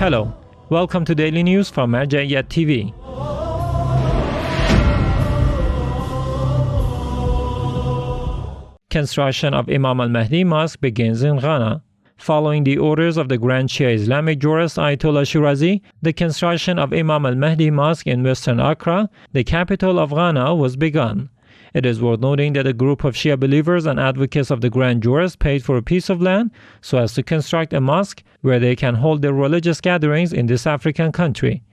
Hello, welcome to Daily News from Marja'iyat TV. Construction of Imam Al-Mahdi Mosque begins in Ghana. Following the orders of the Grand Shia Islamic jurist Ayatollah Shirazi, the construction of Imam Al-Mahdi Mosque in Western Accra, the capital of Ghana, was begun. It is worth noting that a group of Shia believers and advocates of the Grand Jurist paid for a piece of land so as to construct a mosque where they can hold their religious gatherings in this African country.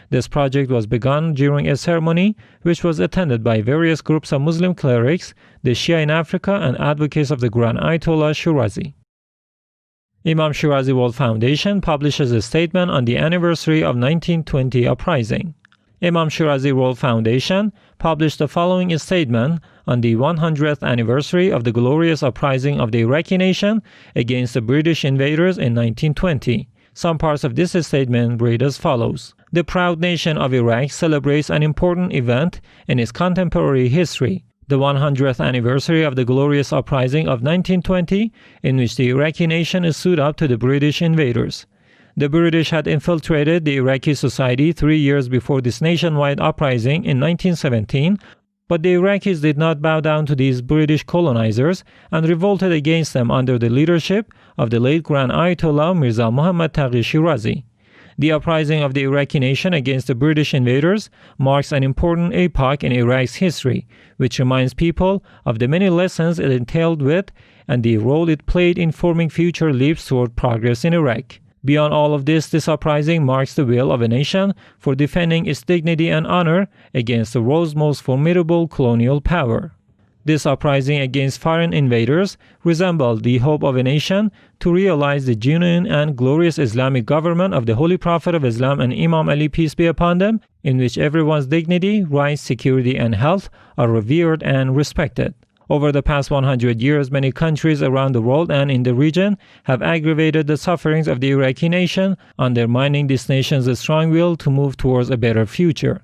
This project was begun during a ceremony which was attended by various groups of Muslim clerics, the Shia in Africa, and advocates of the Grand Ayatollah Shirazi. Imam Shirazi World Foundation publishes a statement on the anniversary of 1920 Uprising. Imam Shirazi World Foundation published the following statement on the 100th anniversary of the glorious uprising of the Iraqi nation against the British invaders in 1920. Some parts of this statement read as follows. The proud nation of Iraq celebrates an important event in its contemporary history, the 100th anniversary of the glorious uprising of 1920, in which the Iraqi nation stood up to the British invaders. The British had infiltrated the Iraqi society 3 years before this nationwide uprising in 1917, but the Iraqis did not bow down to these British colonizers and revolted against them under the leadership of the late Grand Ayatollah Mirza Muhammad Taghi Shirazi. The uprising of the Iraqi nation against the British invaders marks an important epoch in Iraq's history, which reminds people of the many lessons it entailed with and the role it played in forming future leaps toward progress in Iraq. Beyond all of this uprising marks the will of a nation for defending its dignity and honor against the world's most formidable colonial power. This uprising against foreign invaders resembled the hope of a nation to realize the genuine and glorious Islamic government of the Holy Prophet of Islam and Imam Ali, peace be upon them, in which everyone's dignity, rights, security, and health are revered and respected. Over the past 100 years, many countries around the world and in the region have aggravated the sufferings of the Iraqi nation, undermining this nation's strong will to move towards a better future.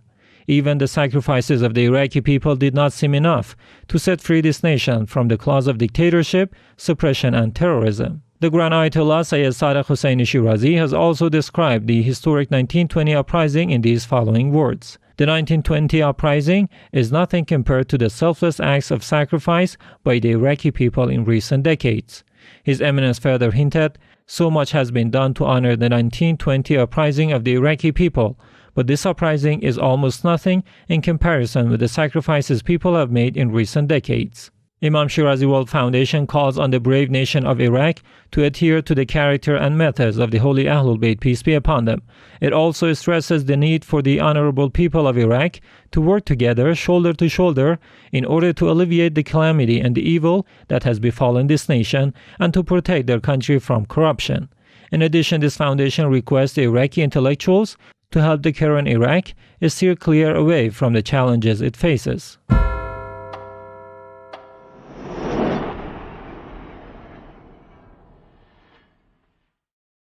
Even the sacrifices of the Iraqi people did not seem enough to set free this nation from the claws of dictatorship, suppression, and terrorism. The Grand Ayatollah Sayyid Sadiq Hussein Shirazi has also described the historic 1920 uprising in these following words. The 1920 uprising is nothing compared to the selfless acts of sacrifice by the Iraqi people in recent decades. His Eminence further hinted, so much has been done to honor the 1920 uprising of the Iraqi people, but this uprising is almost nothing in comparison with the sacrifices people have made in recent decades. Imam Shirazi World Foundation calls on the brave nation of Iraq to adhere to the character and methods of the Holy Ahlul Bayt, peace be upon them. It also stresses the need for the honorable people of Iraq to work together, shoulder to shoulder, in order to alleviate the calamity and the evil that has befallen this nation and to protect their country from corruption. In addition, this foundation requests the Iraqi intellectuals to help the current Iraq steer clear away from the challenges it faces.